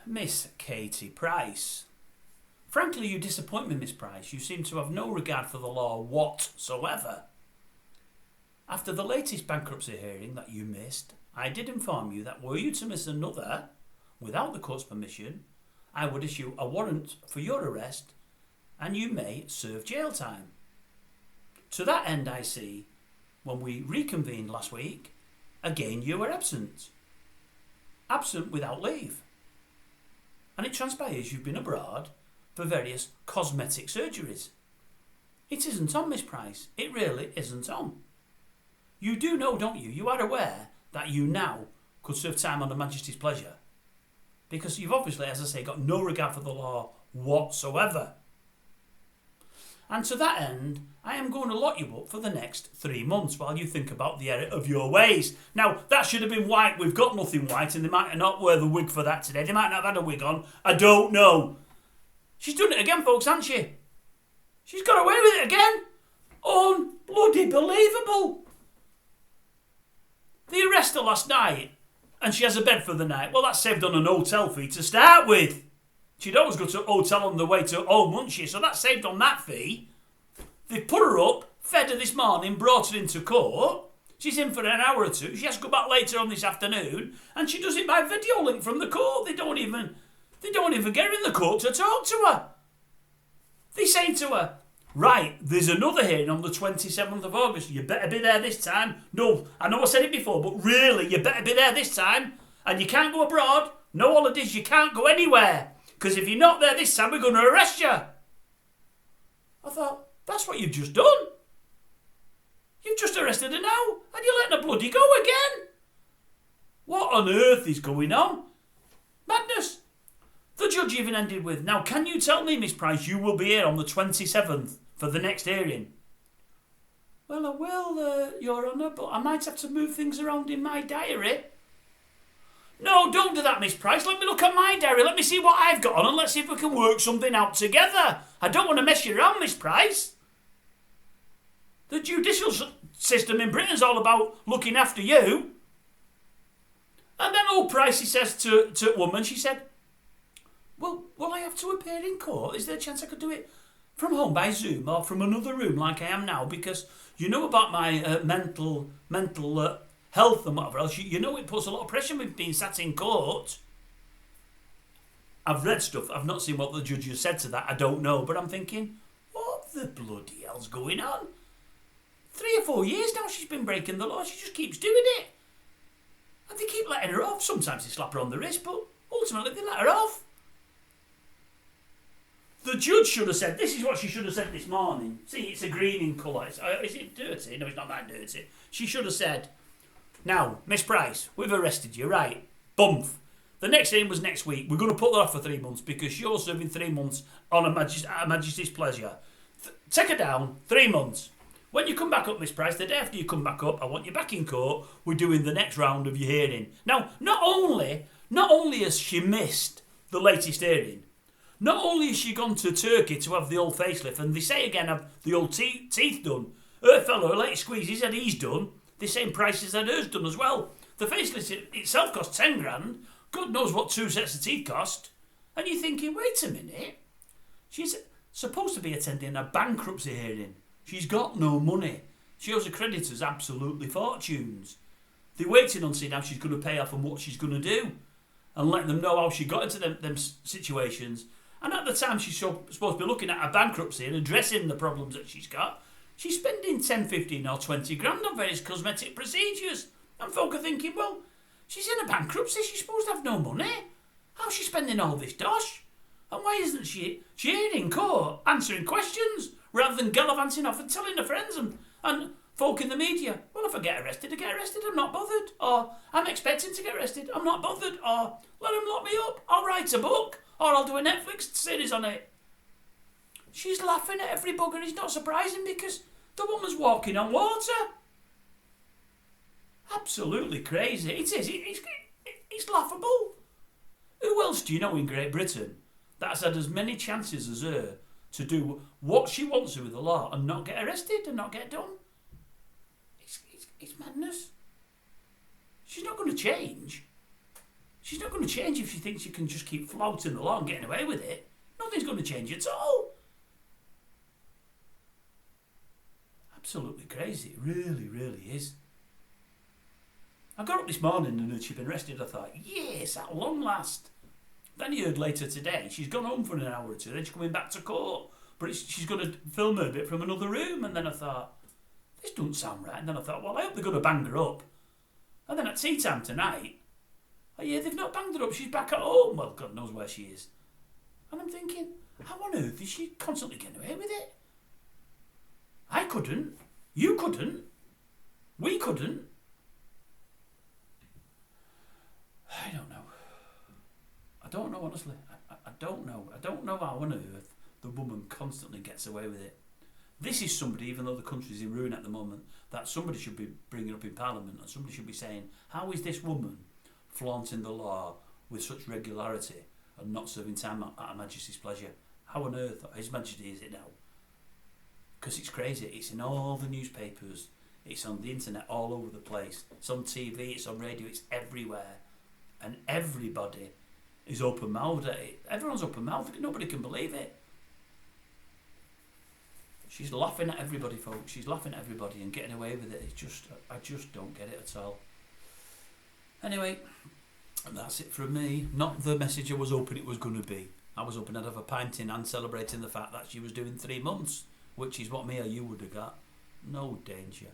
Miss Katie Price. Frankly, you disappoint me, Miss Price. You seem to have no regard for the law whatsoever. After the latest bankruptcy hearing that you missed, I did inform you that were you to miss another, without the court's permission, I would issue a warrant for your arrest and you may serve jail time. To that end, I see, when we reconvened last week, again you were absent. Absent without leave. And it transpires you've been abroad for various cosmetic surgeries. It isn't on, Miss Price. It really isn't on. You do know, don't you? You are aware that you now could serve time on Her Majesty's pleasure. Because you've obviously, as I say, got no regard for the law whatsoever. And to that end, I am going to lock you up for the next 3 months while you think about the error of your ways. Now, that should have been white. We've got nothing white, and they might not wear the wig for that today. They might not have had a wig on. I don't know. She's done it again, folks, hasn't she? She's got away with it again. Unbloody believable. They arrested her last night, and she has a bed for the night. Well, that's saved on an hotel fee to start with. She'd always go to a hotel on the way to home, wouldn't she? So that saved on that fee. They put her up, fed her this morning, brought her into court. She's in for an hour or two. She has to go back later on this afternoon, and she does it by video link from the court. They don't even get her in the court to talk to her. They say to her, right, there's another hearing on the 27th of August. You better be there this time. No, I know I said it before, but really, you better be there this time. And you can't go abroad. No holidays. You can't go anywhere. Because if you're not there this time, we're going to arrest you. I thought, that's what you've just done. You've just arrested her now, and you're letting her bloody go again. What on earth is going on? Madness. The judge even ended with, now can you tell me, Miss Price, you will be here on the 27th for the next hearing? Well, I will, Your Honour, but I might have to move things around in my diary. No, don't do that, Miss Price. Let me look at my diary. Let me see what I've got on and let's see if we can work something out together. I don't want to mess you around, Miss Price. The judicial system in Britain's all about looking after you. And then old Pricey says to woman, she said, well, will I have to appear in court? Is there a chance I could do it from home by Zoom or from another room like I am now? Because you know about my mental health and whatever else. You know it puts a lot of pressure with being sat in court. I've read stuff. I've not seen what the judge has said to that. I don't know. But I'm thinking, what the bloody hell's going on? 3 or 4 years now she's been breaking the law. She just keeps doing it. And they keep letting her off. Sometimes they slap her on the wrist, but ultimately they let her off. The judge should have said, this is what she should have said this morning. See, it's a green in colour. Is it dirty? No, it's not that dirty. She should have said, now, Miss Price, we've arrested you, right? Bump. The next hearing was next week. We're going to put that off for 3 months because you're serving 3 months on Her Majesty's pleasure. Take her down, 3 months. When you come back up, Miss Price, the day after you come back up, I want you back in court. We're doing the next round of your hearing. Now, not only has she missed the latest hearing, not only has she gone to Turkey to have the old facelift, and they say again have the old teeth done. Her fellow, her latest squeeze, he said he's done. The same prices that hers done as well. The facelift itself cost 10 grand. God knows what 2 sets of teeth cost. And you're thinking, wait a minute. She's supposed to be attending a bankruptcy hearing. She's got no money. She owes her creditors absolutely fortunes. They're waiting on seeing how she's going to pay off and what she's going to do. And letting them know how she got into them situations. And at the time she's supposed to be looking at a bankruptcy and addressing the problems that she's got, she's spending 10, 15 or 20 grand on various cosmetic procedures. And folk are thinking, well, she's in a bankruptcy, she's supposed to have no money. How's she spending all this dosh? And why isn't she here in court answering questions rather than gallivanting off and telling her friends and folk in the media, well, if I get arrested, I'm not bothered. Or I'm expecting to get arrested, I'm not bothered. Or let them lock me up, I'll write a book. Or I'll do a Netflix series on it. She's laughing at every bugger. It's not surprising because the woman's walking on water. Absolutely crazy. It is. It's laughable. Who else do you know in Great Britain that's had as many chances as her to do what she wants to with the law and not get arrested and not get done? It's madness. She's not going to change. She's not going to change if she thinks she can just keep flouting the law and getting away with it. Nothing's going to change at all. Absolutely crazy. It really, really is. I got up this morning and she'd been arrested. I thought, yes, at long last. Then I heard later today she's gone home for an hour or two, then she's coming back to court. But she's going to film her a bit from another room. And then I thought, this doesn't sound right. And then I thought, well, I hope they're going to bang her up. And then at tea time tonight, oh yeah, they've not banged her up. She's back at home. Well, God knows where she is. And I'm thinking, how on earth is she constantly getting away with it? I couldn't. You couldn't. We couldn't. I don't know. I don't know, honestly. I don't know. I don't know how on earth the woman constantly gets away with it. This is somebody, even though the country's in ruin at the moment, that somebody should be bringing up in Parliament, and somebody should be saying, how is this woman flaunting the law with such regularity and not serving time at Her Majesty's pleasure? How on earth, His Majesty, is it now? Because it's crazy. It's in all the newspapers. It's on the internet all over the place. It's on TV, it's on radio, it's everywhere. And everybody is open-mouthed at it. Everyone's open-mouthed. Nobody can believe it. She's laughing at everybody, folks. She's laughing at everybody and getting away with it. It's just, I just don't get it at all. Anyway, that's it from me. Not the message I was hoping it was going to be. I was hoping I'd have a pint in and celebrating the fact that she was doing 3 months, which is what me or you would have got. No danger.